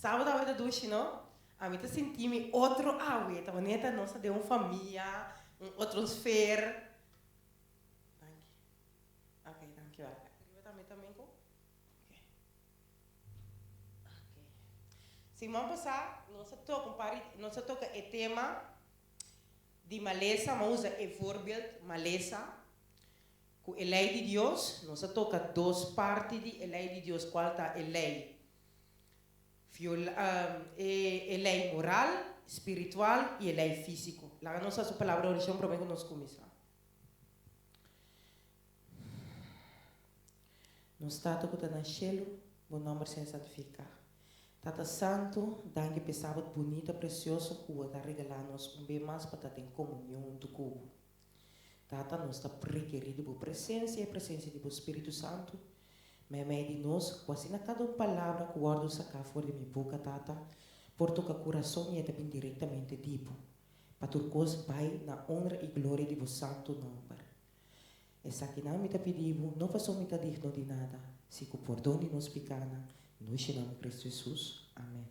Sábado a douche, não? A mim tá sentindo outro awe, tá bonita, nossa, de uma família, outro esfera. Ok, thank you. Eu também com. Ok. Semana passada, nós toca o tema de maleza, mas usa o voorbeeld maleza. Com a lei de Deus, nós toca duas partes de lei de Deus, qual está a lei. A lei moral, espiritual e a lei físico. Lá nossa palavra de origem para que nós começamos. Nós estamos com o cielo, o nome se santificar. Tata Santo, danke por sábado bonito, precioso, que está regalando-nos bem mais para ter comunhão do cubo. Tata, nós estamos requeridos por presença e presença do Espírito Santo. Mas de nós, quase na cada palavra que guardo sacar fora de minha boca, Tata, por tocar coração e também diretamente tipo. Para tu coisa vai na honra e glória de vosso santo nome. Essa que não me está pedindo, não faço me está digno de nada. Se que perdone nos pecados, nós chamamos Cristo Jesus. Amém.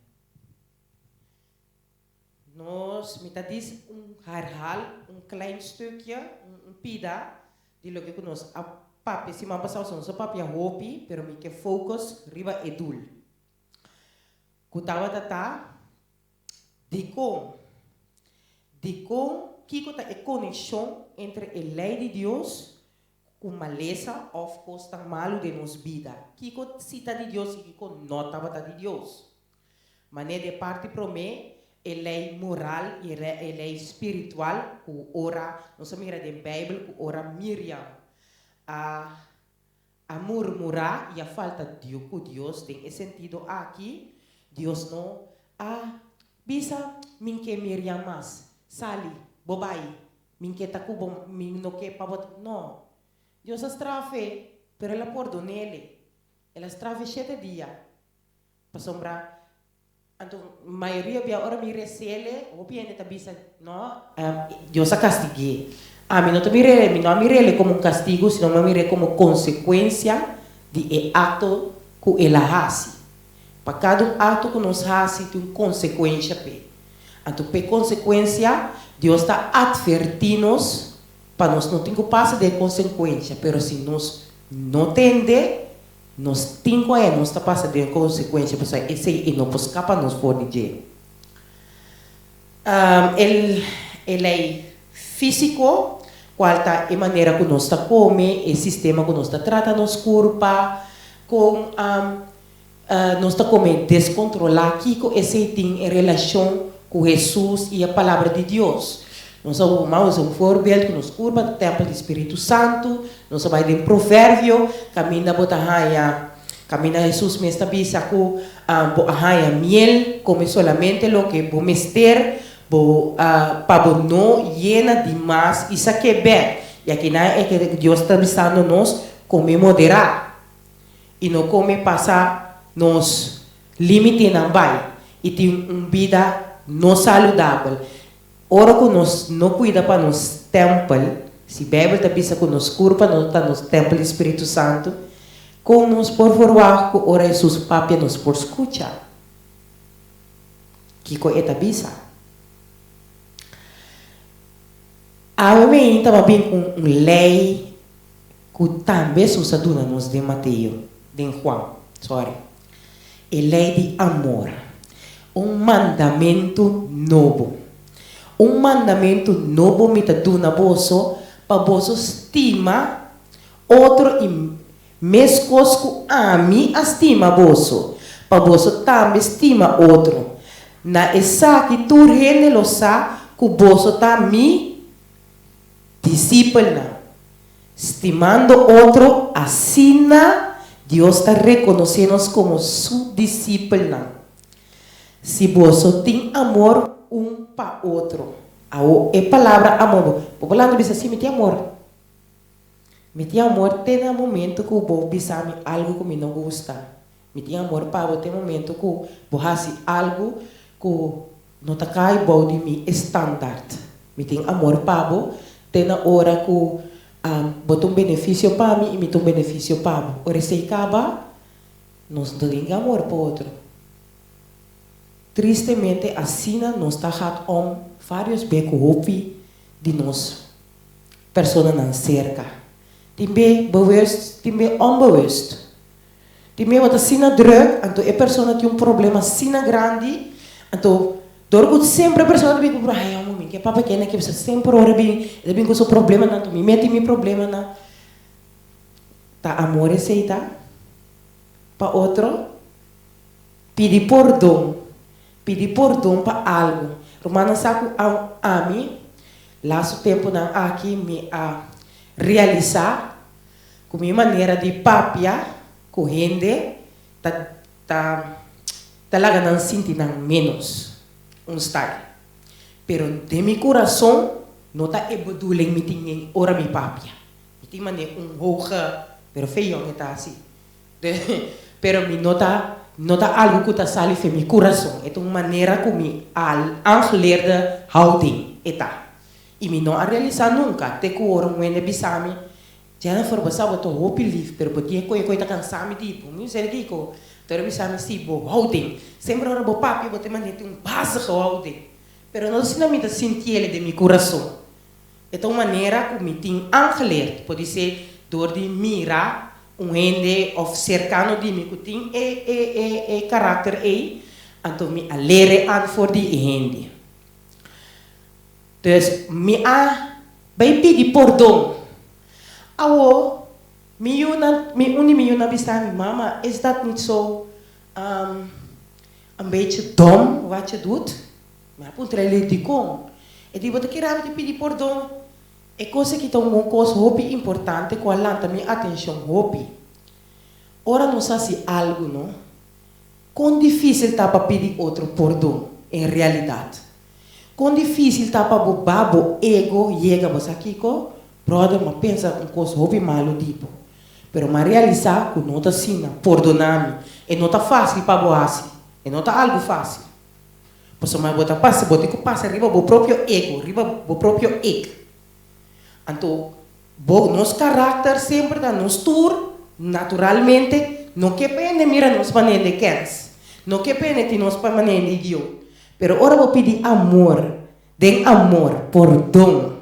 Nós me está diz herhaal, klein stukje, pida, de lo que nós papi, se mamãe passou nosso papi a hopi, pero me que focus riba edul. Kutawa tata, de com que tá a conexão entre a lei de Deus com maleza ou costa malo de nos vida. Que cita de Deus e que nota de Deus. Mané de parte para mim, a lei moral e a lei espiritual, que ora, nós mira de Bíblia, que ora Miriam. A murmurar e a falta de Deus tem esse sentido aqui. Deus não bisa minke Miriam mas sali bobai minke takubo min no que pavot no Deus estrafe pero ela perdona ele ela estrafe 7 dias para sombra então maioria via ora me recele ou bien ta bisa no Deus a castigue. A mí no te mire como un castigo, sino me mire como consecuencia de acto que ela hace. Para cada acto que nos hace, tem uma consequência. Então, por consequência, Deus está advertindo-nos para nós não ter que passar de consequência. Mas se nós não entendemos, nós temos que nós está passando de consequência. Porque esse não pode escapar nos for de ele é físico, qual está a maneira que nós está come, o sistema que nós está trata nos corpo, com nós está come descontrolar que esse tem relação com Jesus e a palavra de Deus. Nós vamos um voorbeeld que nos corpo do templo do Espírito Santo, nós vai de provérbio, caminha botahaia, caminha Jesus me está bisa com botahaia miel, come solamente lo que vou mester para não llena demais isso aqui é bem e aqui não é que Deus está avisando nós comer moderar e não comer passar nos limites não vai e ter uma vida não saudável. Ora que nós não cuida para nos templo, se a Bíblia está dizendo que nos corpo não está no templo do Espírito Santo, com nos por favor que ora Jesus papi nos por escutar que é está dizendo. A mim também com uma lei que também se usa nos de Mateus, de Juan, sorry. A lei de amor. Um mandamento novo. Um mandamento novo me está dando bolso para bolso estima outro e mesmo que a mim estima bolso para bolso também estima outro. Na essa que tu rende lo sa que bolso também discípula, estimando outro, assim Deus está reconhecendo como sua discípula. Se você tem amor um para outro, a palavra amor, o falando diz assim, me tem amor. Me tem amor, tem um momento que eu vou dizer algo que me não gosta. Me tem amor para você, tem um momento que eu vou fazer algo que não está cai bom de mim, standard. Me tem amor para você. Tem na hora que botou um benefício para mim e me tem um benefício para mim. Ora, se acaba, nós não temos amor para o outro. tristemente assim nos está gaat vários becos hopi de nós pessoas não cerca. Timbe bewust, timbe onbewust. Timbe wat assim druk, então a pessoa tem problema assim grande, então dorgo sempre a pessoa tem que ai amo mim, que papa que você sempre ora bem, bem com seu problema não, tu me mete meu problema não. Tá amor aceita? Para outro, pedir perdão para algo. Romana saco a mim, lá o tempo não aqui me a realizar com minha maneira de papia, correndo, tá lá não sentir menos style. Pero de meu coração não tá bedoeling me tinha ora mi papia. Me tinha maneira hoge, pero feio que tá assim. Pero me nota algo que está salindo em meu coração. É uma maneira como aangeleerde houding está. E me não a realizar nunca. Até que o ouro me bisami. Já não for passar o hopi lief, pero podia coisa tá cansado tipo. Não sei que co. Pero bisami si bo houding. Sempre ora bo papi, bote maneira básico houding. Pero não se na me sentir ele de meu coração. É uma maneira como me tem aangeleerd. Pode ser door de mirar ende of cercano di mi kuting karakter então me leren aan voor die ende. Dus me bij pidi perdão. Awo mi una bista mi mama, is dat niet zo een beetje dom wat je doet? Maar puntrele di kom. E di bote kira di pidi perdão. É coisa que tem uma coisa hobby importante com a lanta minha atenção hobby. Ora não sei se algo não. Quão difícil está para pedir outro perdão em realidade. Quão difícil está para o babo ego chega você aqui com brother mas pensa um coisa hobby malo tipo. Pero mas realizar que não está assim, perdonar-me, e não está fácil para você. E não está algo fácil. Por isso mas bota passa, bota que passa arriba o próprio ego, arriba o próprio ego. Então, nosso caráter sempre dá nos tour, naturalmente, não que pena mira nos maneira de quens, não que pena te nos maneira de Deus, pero ora vou pedir amor, den amor, perdão.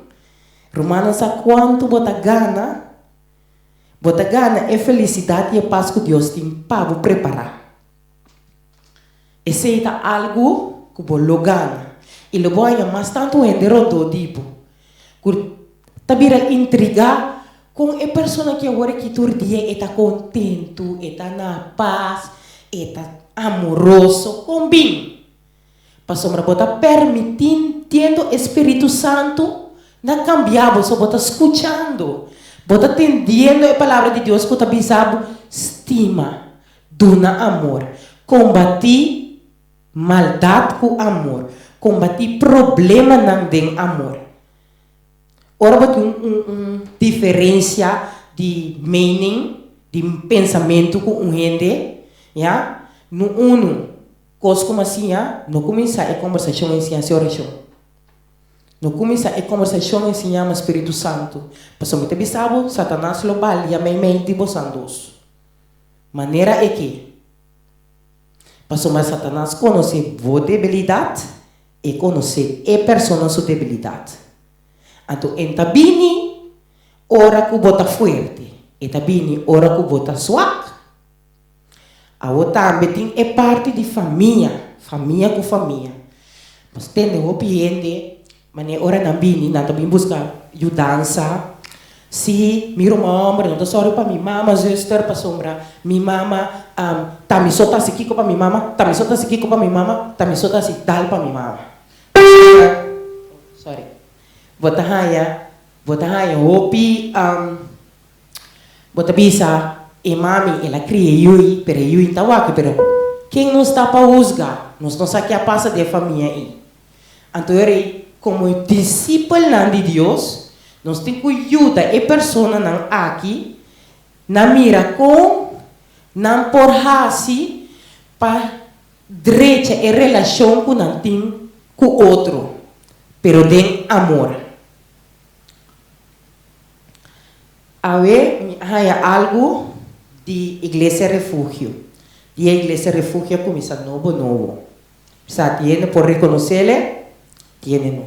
Romanos a quanto bota gana é felicidade e paz que Deus tem para preparar. Esse é algo que você gana, e lo voy a mais tanto enderodo tipo, tabira intrigar com a pessoa que agora que todo dia está contento, está na paz, está amoroso, com bem. Passou para botar permitindo o Espírito Santo na cambiar, você bota escutando, bota entendendo a palavra de Deus que está bisabo, estima, dona amor, combati maldade com amor, combati problema não tem amor. Ora, tem uma diferença de meaning, de pensamento com gente, já? No coisa como assim, não começa a conversação em ciência e oração. Não começa a conversação em ciência Espírito Santo. Passou muito bisabo, Satanás lo balia me mente bosandos. Maneira é que passou mais Satanás conhece a debilidade e conhece a pessoa sua debilidade. Então, entabini ora que bota forte, entabini ora que bota suave. A outra também é parte de família com família. Mas tem o ambiente, mas ora também, não também busca ajudança. Se meu irmão, não só para minha mama, zuster para sombra, minha mama, também só tá aqui para minha mama, também só tá aqui para minha mama, também só tá aqui para minha mama. Sorry. Bota haya hopi bota bisa e mami ela cria yui pero yui tawaki pero quem não está para usar nós não sabe que a passa de família aí então como discípulo de Deus nós temos que ajudar a pessoa não aqui na mira com não por hasi para direita e relação com não tem com outro pero tem amor. Hay algo de Iglesia Refugio. E a Iglesia Refugio começa novo. sea, tiene por reconocerle, tiene no.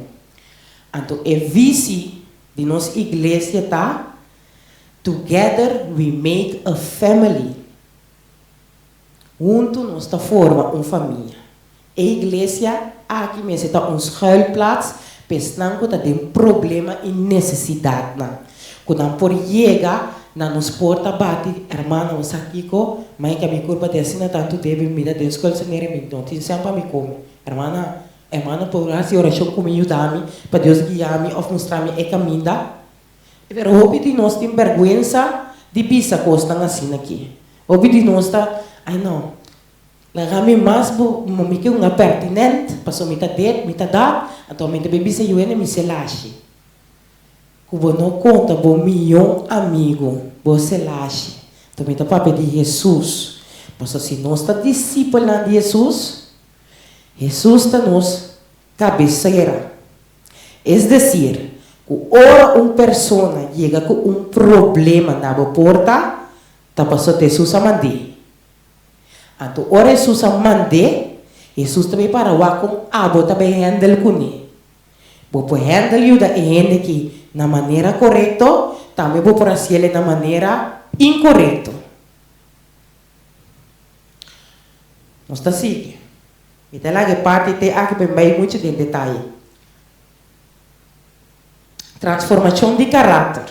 Então, a visi de nossa igreja tá, together we make a family. Junto nós tá forma uma família. A igreja aqui mesmo está um schuilplaats, pensando que tem problema e necessidade não. Quando por chegar na nos porta bate, hermana, o saquico, mãe que a minha curva descina tanto deve me dar desculpa se nere me não tem sempre me come, hermana por assim oração comigo dá-me para Deus guiar-me ou mostrar-me o caminho da. Pero houve de nós tem vergonha de pisa costa assim aqui. Houve de nós tá, ai não, lagami mais me que uma pertinente, passou me tá det, me tá dá, então me bebê se eu me se lache. Kubo não conta bo milhão amigo, bo se lache. Então me tá para pedir Jesus. Mas se nós tá discipulando Jesus, Jesus está nos cabeceira. É decir, ora uma pessoa chega com problema na porta, tá passando Jesus a mandar. Então, ora Jesus a mandar, Jesus também para lá com abo também handle com ele. Vou por handle da gente que na maneira correta, também vou por assim ele na maneira incorreta. Nós está assim. E tem lá que parte tem aqui bem muito de detalhe. Transformação de caráter.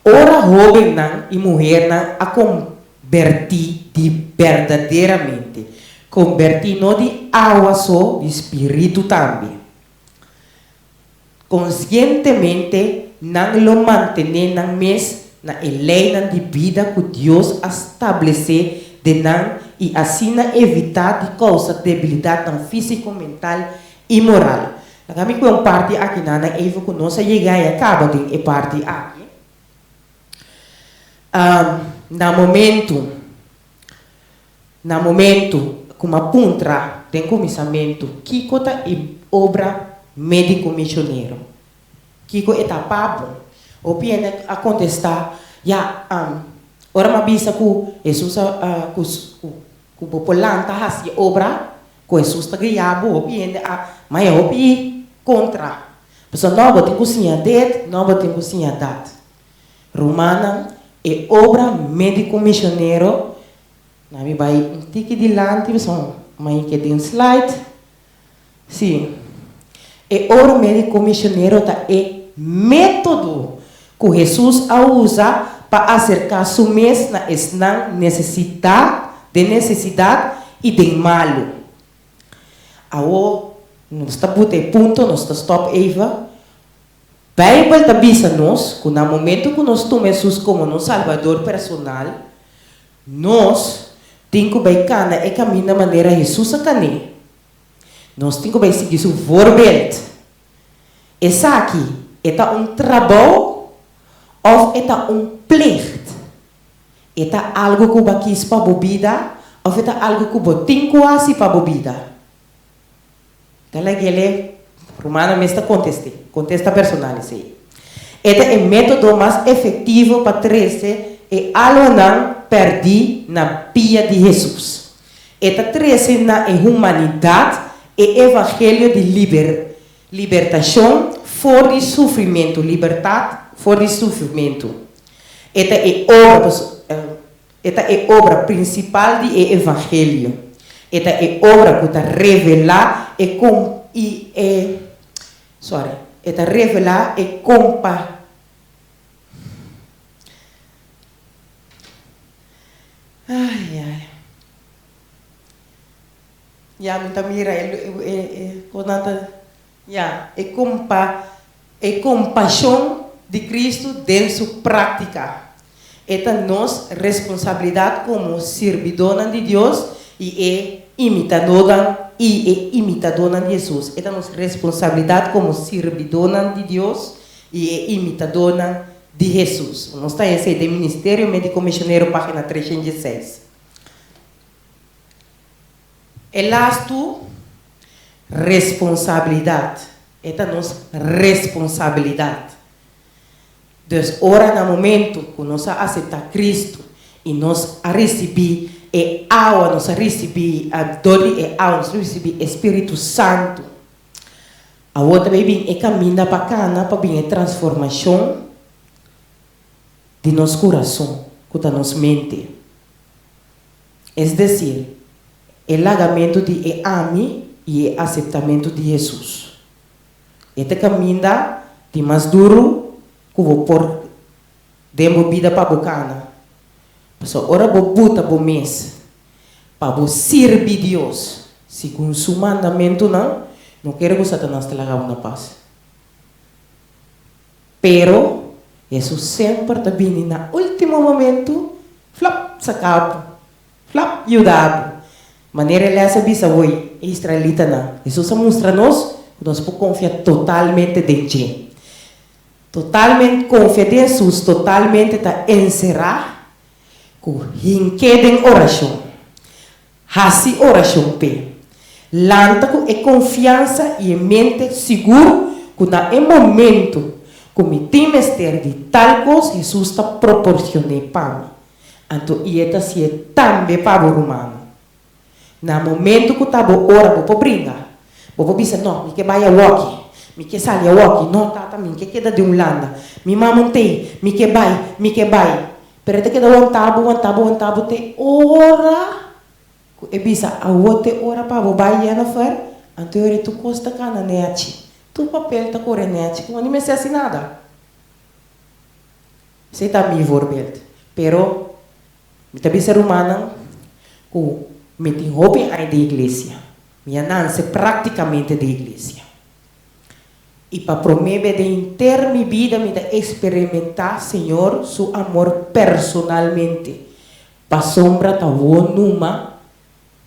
Ora jovem não e mulher não a convertir de verdadeiramente. Convertir não de água só, de espírito também. Conscientemente não lo manter não mes na lei de vida que Deus estabelece de não e assim evitar de causa debilidade não físico, mental e moral. Kami ko yung parte aqui na Eva ko no sa chegar e acaba din e parte aqui. Na momento como apuntra tem comissamento Kiko ta e obra médico missioneiro. Kiko etapabo o piene a contestar ya ora mabisa ku Jesus ku popolanta hasi obra ko Jesus ta gayabo o piene a mas eu ouvi contra. Pessoal, não tem cozinha det, não tem cozinha dat. Romana é obra médico missioneiro. Na minha vai um tique de lante, pessoal, mas que tem slide. Sim. É obra médico missioneiro tá é método que Jesus usa para acercar sua mês na necessidade e de malo. Nós está botando ponto, nós está stop Eva. Bíblia está avisa-nos que no momento que nós tomamos Jesus como nosso Salvador personal, nós temos que caminhar e caminhar da maneira Jesus a caminhar. Nós temos que seguir seu voorbeeld. Esse aqui é trabalho ou é plicht? É algo que você quis para a vida ou é algo que você tem que fazer para a vida? Ele romana me está contesta personal sim. Este é o método mais efetivo para trazer e algo não perder na pia de Jesus. Este trazer na humanidade e evangelho de libertação fora de sofrimento, liberdade fora de sofrimento. Esta é obra principal do evangelho. Esta é obra que está revelar esta revelar e compa. Ai. Ya me mira compaixão de Cristo dentro sua prática. Esta nossa responsabilidade como servidora de Deus e imitadora de Jesus. Esta é a nossa responsabilidade como servidora de Deus e imitadora de Jesus. Nós estamos em Ministério Médico Missioneiro, página 306. Elasto, responsabilidade. Esta é a nossa responsabilidade. Então, ora no momento que nós aceitamos Cristo e nós recebemos e água nós recebi, a dori e água nós recebi Espírito Santo. A outra bem é caminho para cana para bem a transformação de nosso coração, da nossa mente. É decir, o lagamento de ame e o aceitamento de Jesus. Este caminho de mais duro que vou pôr dentro vida para a bocana. Então, ora vou botar para o mês, para servir Deus, segundo o seu mandamento, não quero que Satanás te lague na paz. Pero, isso sempre está vindo no último momento, flap, sacado, flap, ajudado. Maneira ele essa bisa oi, israelita não. Isso se mostra-nos, nós podemos confiar totalmente em Deus. Totalmente confiar em Jesus, totalmente está encerrado, com rinquede em oração. Hasi oração pe. Lanta com confiança e mente seguro que no momento que me tem mestre de tal coisa, Jesus está proporcionando para mim. Então, e está se também para o romano. No momento que eu estava orando, eu vou brincar. Eu vou dizer, não, me que vai a walkie. Me que sai a walkie. Não, tata, me que queda de landa. Me mamontei, me que vai. Pero te queda um tabo, te ora. E bisa, a outra ora para o vai na fer. Então, eu tu costa cana neachi. Tu papel tá correndo neachi. Como não me sei assim nada. Sei tá me voorbeeld. Pero, me tá bisa romana, me tem roupa aí da igreja. Minha nança praticamente da igreja. E para promover de inteira minha vida, me dá experimentar, Senhor, seu amor personalmente. Para sombra tá numa,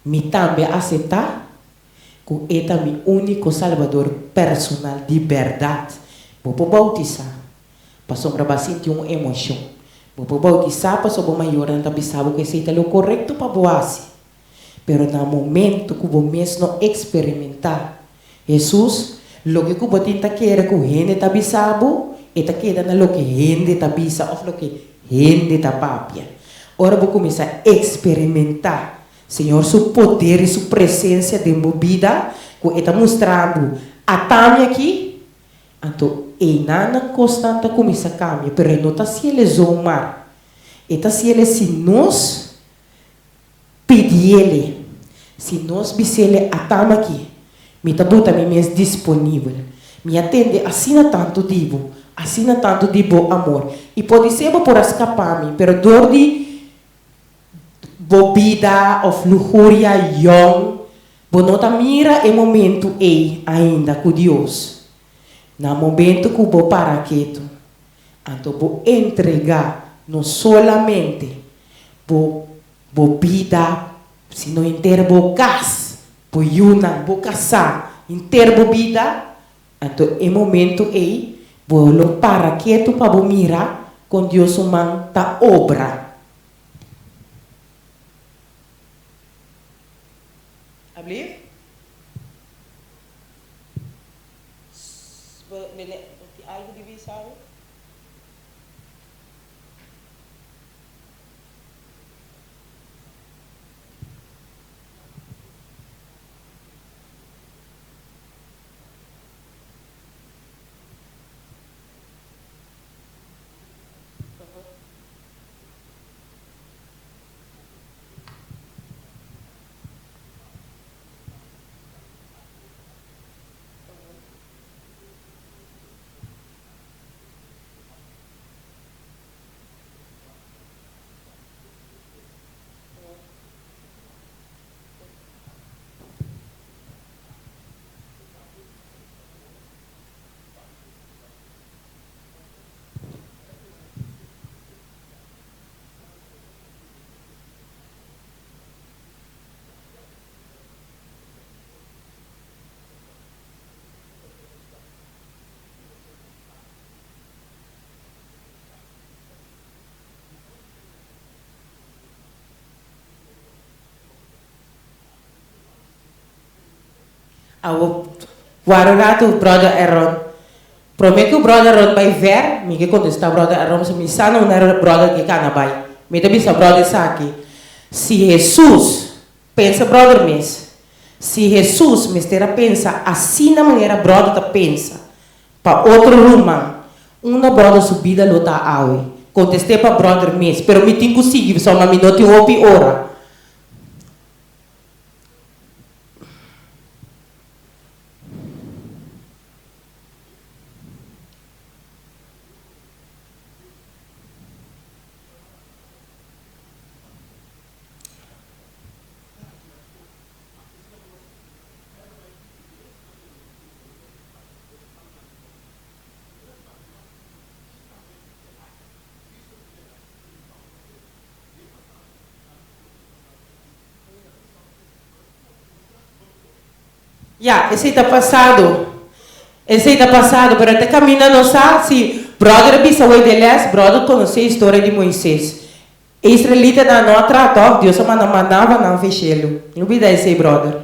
me também aceitar, que é meu único Salvador personal de verdade. Vou bautizar, para sombra vai sentir uma emoção. Vou bautizar, para sombra maior, não tá sabe que seja o correto para boas. Pero no momento que você mesmo experimentar Jesus, lo que você tenta querer que gente está bisabo, está quedando lo que gente está bisa ou lo que gente está papia. Ora você começa a experimentar, Senhor, seu poder e sua presença de vida, que está mostrando a tami aqui. Então, e nada constante começa a cambiar, pero não está se ele zomar, está se ele se nós pedir ele. Se nós bisele atama aqui, me tá botando mais disponível, me atende assina tanto divo amor. E pode ser por escapar-me, pero dor de bebida ou luxúria young, bonota mira e momento ainda com Deus. No momento que vou para quieto, então vou entregar não solamente bebida, se não inteiro vou gás, vou yuna, vou casar, inteiro vida, então é momento vou para quieto para vou mirar com Deus humano da obra. Abrir? Algo divisado? Guardato brother Aaron. Prometo que o brother Aaron vai ver, me que quando está brother Aaron, se me sana um brother que cana vai. Me também sa brother Saki. Se Jesus pensa, brother, mes, se Jesus mistera pensa assim na maneira brother tá pensa, para outro rumão, uma brother subida lota awe, contestei para brother mes, pero me tem conseguido só uma minuto e opi hora. Ya, esse está passado. Esse está passado, pero até caminha não sabe se brother bisaway deles, brother conhece a história de Moisés. Israelita não atratou, Deus mandava não fechá-lo. Não vida esse brother.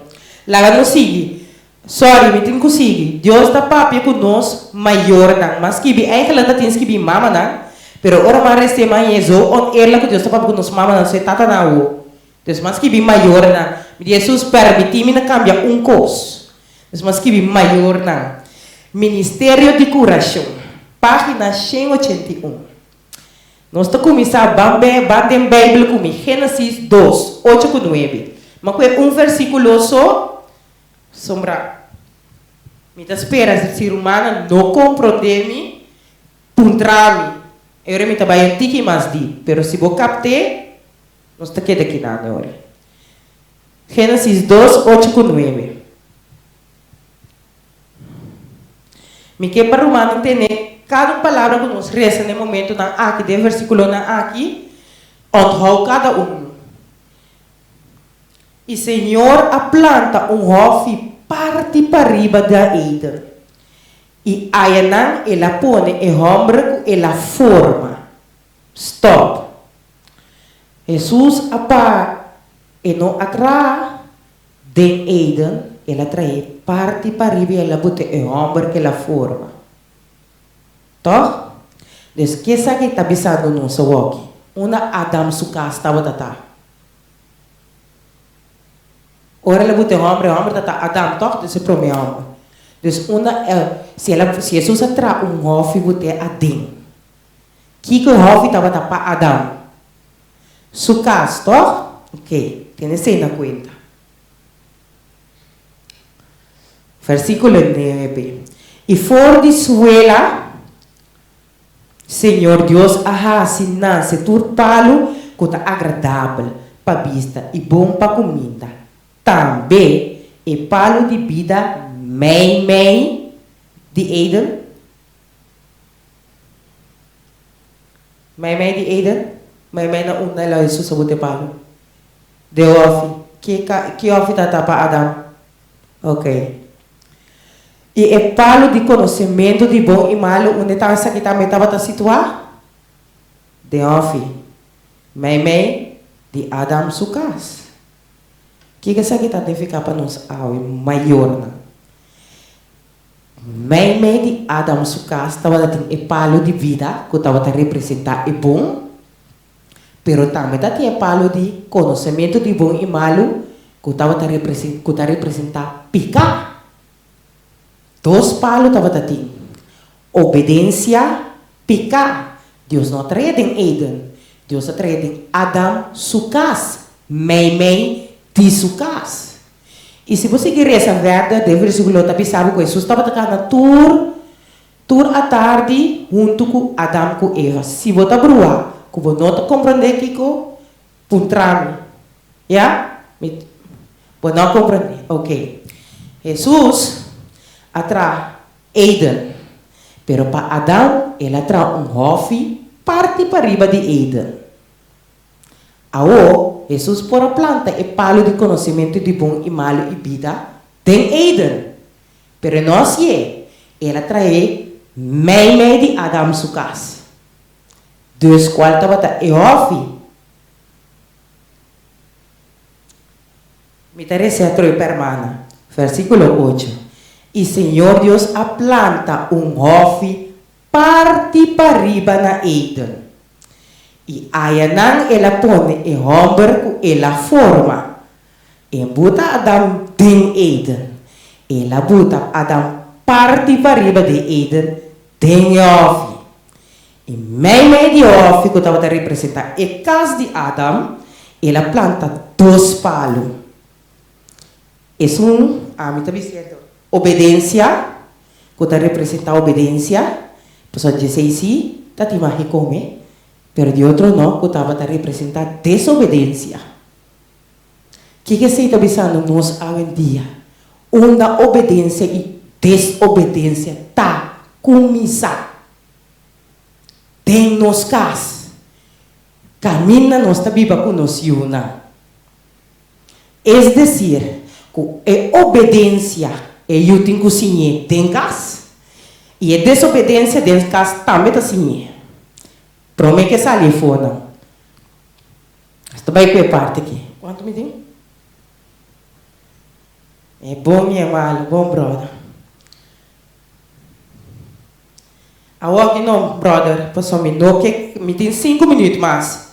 Lá não sigue. Sorry, me tem que seguir. Deus está papi conosco maior não, mas que bi eigenlijk dat tens que bi mama não. Pero ora maar reste mais isso, on eerlijk Deus está papi conosco mama não, se tata não. Deus mas que bi maior não. Jesus permitiu-me na cambiar coisa. Mas que maior não. Ministério de Curação, página 181. Nós estamos começando a bater Bíblia com Gênesis 2, 8 com 9. Mas com versículo só, sombra. Me espera, se ser humano não compreende, puntrami. Eu me trabalho tiki mais di, pero se vou captar, nós estamos aqui na hora. Gênesis 2, 8 com 9. Me que para romano entender cada palavra que nos resta no momento na aqui, de versículo na aqui, onthou cada E Senhor a planta hofe parte para riba da Eden. E ayanan ela põe e hombre ela forma. Stop. Jesus apa e não atrás de Eden. Ela traz parte para riba e ela bota o homem que ela forma. Então, desde que essa que está pensando no seu aqui, uma Adam suka estava tata. Ora ela bota o homem tata Adam, toh, desse primeiro homem. Desde uma, se Jesus traz hofe bota Adam. Que o hofe estava tapa Adam? Suka, toh? Ok, tem essa na conta. Versículo 9. E for de suela, Senhor Deus, assinar se turpalo, que está agradável para vista e bom para comida. Também é palo de vida, mei de Eden. Mei de Eden. Mei na una lá Jesus a bote palo. De ofi. Que ofi está para Adam? Ok. E é palo de conhecimento de bom e malo, onde está essa que também estava situado? De ofi. Mei de Adam sukas. Que essa que está de ficar para nós maior, né? Mei de Adam sukas estava dando é palo de vida, que estava a representar é bom, pero também tinha palo de conhecimento de bom e malo, que estava a representar picar. Dois palos estava tati. Obediência, picar. Deus não atreve em Eden. Deus atreve em Adam, sukas. Mei, de sukas. E se você quer essa verdade, deve versículo está pensando que Jesus estava na tur à tarde, junto com Adam com Eva. Se você brua, que você não compreende que é puntrami. Já? Você não compreende. Ok. Jesus atrás Eden, pero para Adão ele atrás hofe parte para riba de Eden. Ao Jesus por a planta é palo de conhecimento de bom e malo e vida tem Eden, pero nós ele atrai mei de Adão sukas. Dus qual estava é hofe. Me interessa a permana. Versículo 8. E Senhor Deus a planta hofe parte para riba na Eden. E ayanan ela pone e homber ku ela forma. E buta Adam ding Eden. Ela buta Adam parte para riba de Eden ding ofi. E meio de ofi que estava a representar e casa de Adam, ela planta 2 palos. É a mim está dizendo, obediência, que está representando obediência, pessoa diz assim, está te mais come, pero de outro não, que estava a representar desobediência. Que você está pensando nós hoje em dia? Uma obediência e desobediência está começando. Tem nos cas. Camina nossa Bíblia com nós una. É decir, que a obediência é eu tenho que sinher tem cas e a desobediência tem cas também está sinher. Promete que sai fora. Estou bem com a parte aqui. Quanto me tem? É bom e é mal, bom brother. A walk não, brother, passou me no que me tem 5 minutos mais.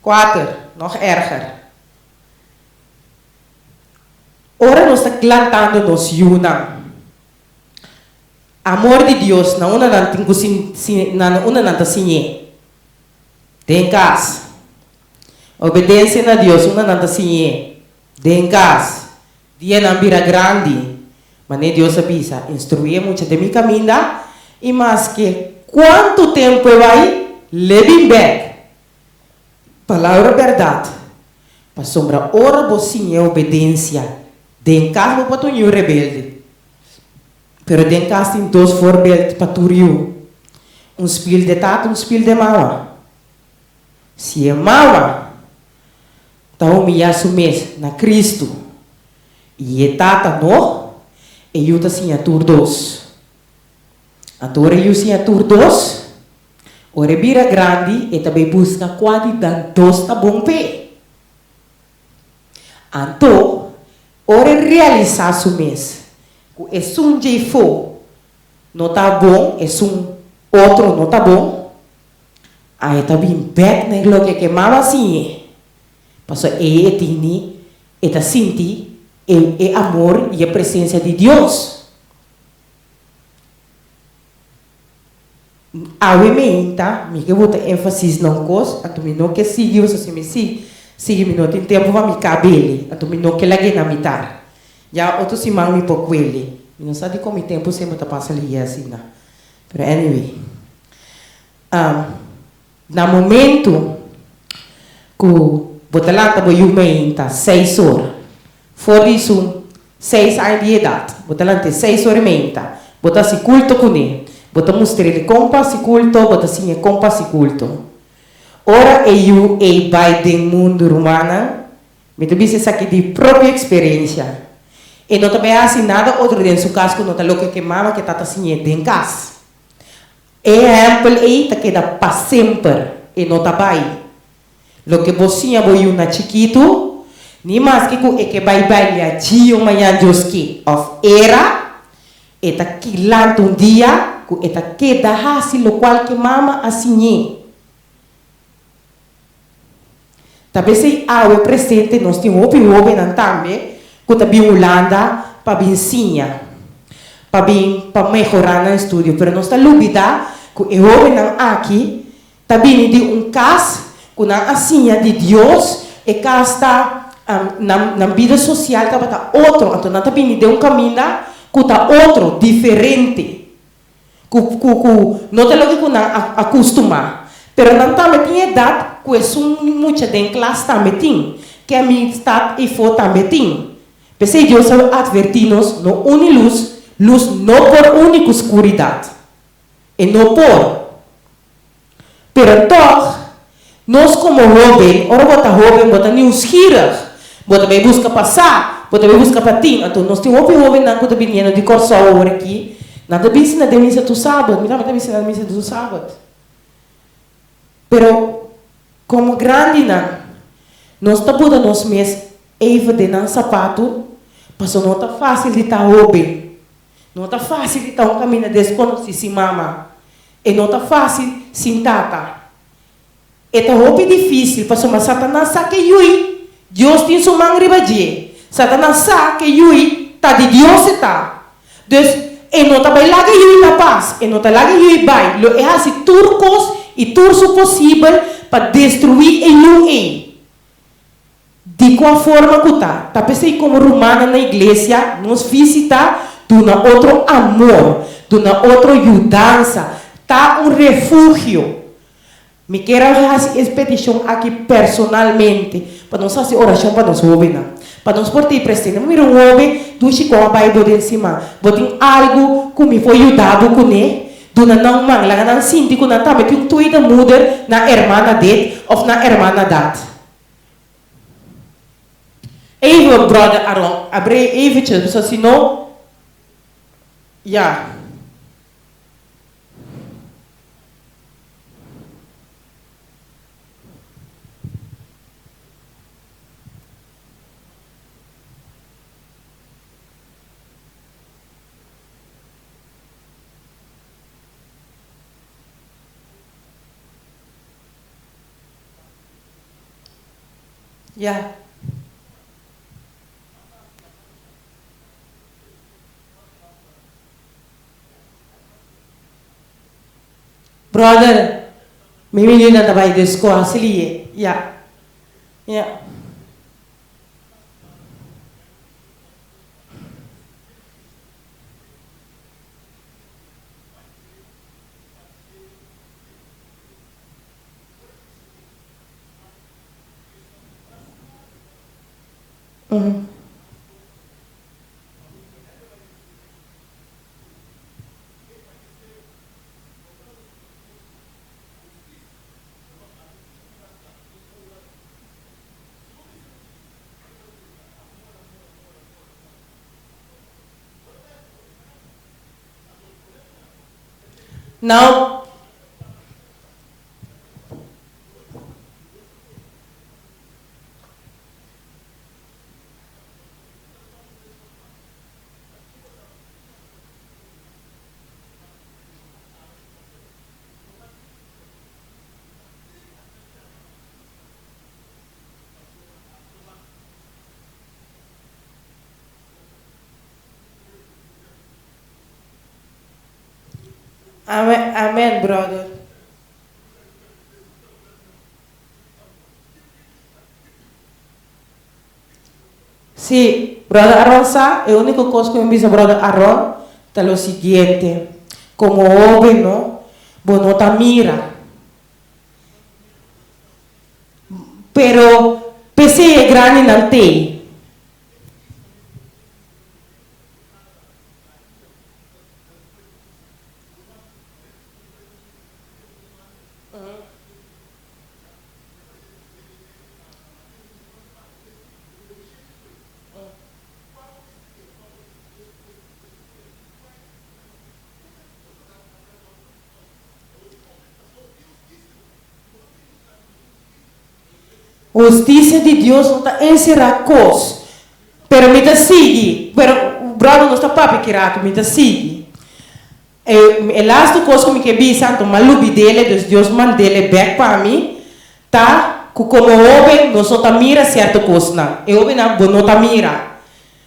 4, nog erger. Ora nós está cantando nos yuna. Amor de Deus na una não tem que na una não tá sinhe. Tem cas. Obediência a Deus una não tá sinhe. Tem cas. Dia não vira grande. Mas nem Deus avisa. Instruir muito de mi caminho. E mais que quanto tempo vai living back. Palavra verdade. Para sombra ora você é obediência. Den caso para tu rebelde. Pero den caso tem 2 voorbeelden para tu speel de tato, speel de mawa. Se é mawa, tá humilhar sumes na Cristo. E é tata no, e eu tá sim a tur 2. Agora eu sim a tur 2. Ora vira grande e também busca qualidade 2 tá bom pé. Então, ora realizar sumes. É um jeito não tá bom, é outro não tá bom. Aí tá bem back na loja que mama assim. Passou é tini, é tá senti, é amor e a presença de Deus. A menta, me que botar ênfase não cos, a tu me não que siga, se me siga me não tem tempo para me cabelo, a tu me não que lagi na mitar. Já outro se mal me pouco ele, não sabe como tempo sempre tá passa ali assim, né? But anyway, na momento que botar lá tá boi menta 6 horas, for isso 6 anos de idade, botar lá tem 6 horas menta, botar se culto com ele. Bota mostrar ele compa se culto, bota assim compa se culto. Ora eu vai do mundo romana, me tu disse aqui de própria experiência. E não também assim nada outro dentro do caso que não tá louco que mama que tá assim dentro casa. Exemplo aí tá queda para sempre e não tá vai. Lo que você vai na chiquito, ni mais que vai a dia amanhã Deus of era, e tá quilando dia. Eta queda hasil lo qual que mama assim. Talvez se ao presente nós temos ouvir também que também Holanda para bem ensinar, para bem para melhorar no estudo, pero nós está lúbida que eu ouvi aqui também de caso que na assim de Deus e caso está na vida social que está outro, então não também de caminho que está outro diferente. Não tem logo que acostumar. Pero não também tem idade que é muito de classe também tem. Que a minha estado e for também tem. Pensei Deus advertir-nos no une luz não por única escuridade. E não por. Pero então, nós como jovem, ora bota jovem, bota news gira, bota bem busca passar, bota bem busca para ti. Então nós temos jovem não que vindo de corso agora aqui. Nada bem na missa do sábado, mira nada bem na missa do sábado. Pero como grande nós tá botando nos mês even de não sapato, passou não tá fácil de estar oben, não tá fácil de estar caminho desconhecido se mama, e não tá fácil sem tata. É roupa difícil, para somar Satanás sabe que yui. Deus tem sua mão ribadia. Satanás sabe que yui, tá de Deus está. Então, e não está lá que yui na paz, e não está lá que yui vai. É assim, turcos e tudo possível para destruir e yui. De qual forma que está? Tá pensei como romana na igreja, nos visita, dona outro amor, dona outra ajudança, tá refúgio. Me quero fazer essa petição aqui personalmente, para nós fazer oração para nós jovens, para nós portar presente. Não mira jovem, do chico a Bíblia em cima, botem algo que me foi ajudado com ele, dona não mangla, não sinto que não tá metendo tudo da mulher na irmã dele ou na irmã dele. Even brother Aaron, abre eventjes, so senão, ja. Ja. Brother, mi menina trabalha de escola, se liga. Ja. Ja. Uhum. Não. Amen, amen, brother. Sí, brother Aaron sabe, el único cosa que me dice brother Aaron es lo siguiente, como joven, ¿no? Bueno, te mira, pero pese es grande en el té. Justiça de Deus não está encerrada cos, pero me está sigue, pero o brother não está papi kirato, me está sigue. E last coisa que me que vi santo malubi dele, Deus manda ele back para mim, tá? Como homem não só tá mira certo coisa não, e homem não tá mira,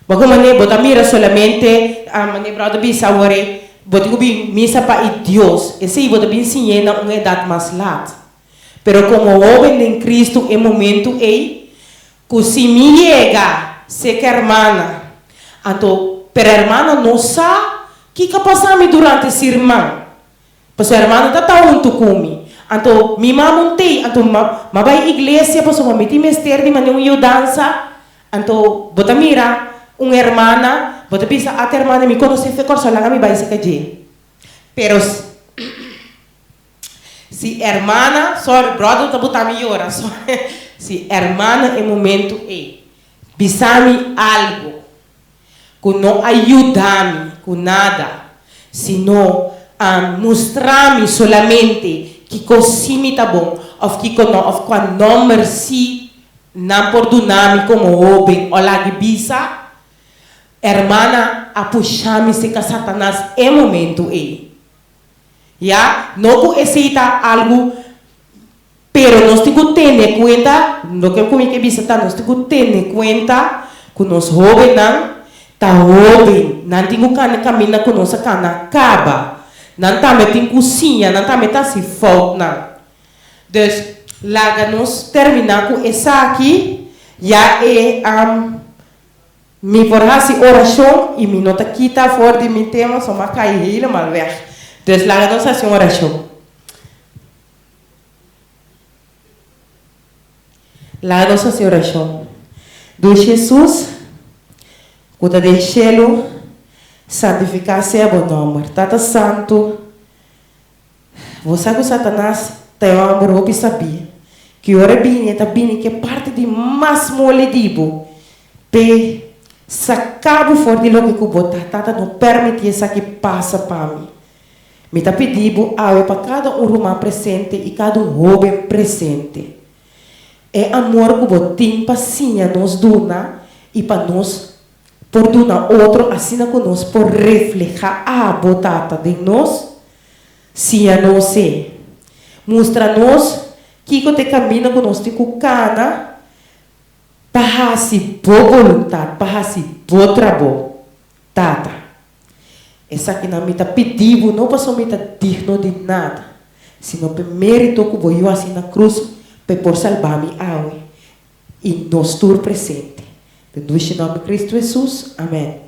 mas como né, bota mira solamente a maneira brother bi sabore, bota que misa para Deus, esse aí bota bem sim na uma idade mais lata. Pero como joven en Cristo, en momento que si me llega, sé que hermana, então, pero hermana não sabe que passamos durante esse irmão. Pues a hermana está junto comigo. Então, minha mãe montei, então, vai à igreja, pues eu me mestre de maneira dança. Então, bota mira, uma hermana, bota pensar, a hermana me conhece, foi corso lá, me vai se cair. Pero si hermana, sorry, brother, tá botando melhor, si hermana em momento bisami algo, que não ajuda-me com nada, sino mostrar-me solamente que così tá bom, ou que quando não mereci, não perdonar-me como homem, ou lá de bisa, hermana, a puxar-me se que Satanás em momento Já, não aceita algo Pero nós temos que ter em conta, no que como que visitar, nós temos que ter em conta que nós jovens não tá jovem, não temos que caminhar com nossa cana acaba, não também tem cozinha, não também tá se falta. Então, lá nós terminar com essa aqui, já é me forrasse oração e me nota quita fora de meu tema, só me cai helemaal weg. Então, lá nós fazemos oração. Lá nós fazemos oração. Do Jesus, cuida do cielo, santificado seja o nome. Tata Santo, você que Satanás tem um amor que sabia que ora bem está bem que parte de mais moledivo pe sacabo fora de logo que botar tata não permite essa que passa para mim. Me está pedindo para cada romano presente e cada jovem presente. É amor que botim paciência nos dona e para nós por dona outro assim que nós por reflejar a botata de nós se a nós se mostra nós que te caminha com nós tipo cana para se boa vontade para se boa trabalho tata essa que não me está pedindo não passou me está digno de nada sino por mérito que vou assim na cruz por salvar-me e nós tur presente. Em nome de Cristo Jesus. Amém.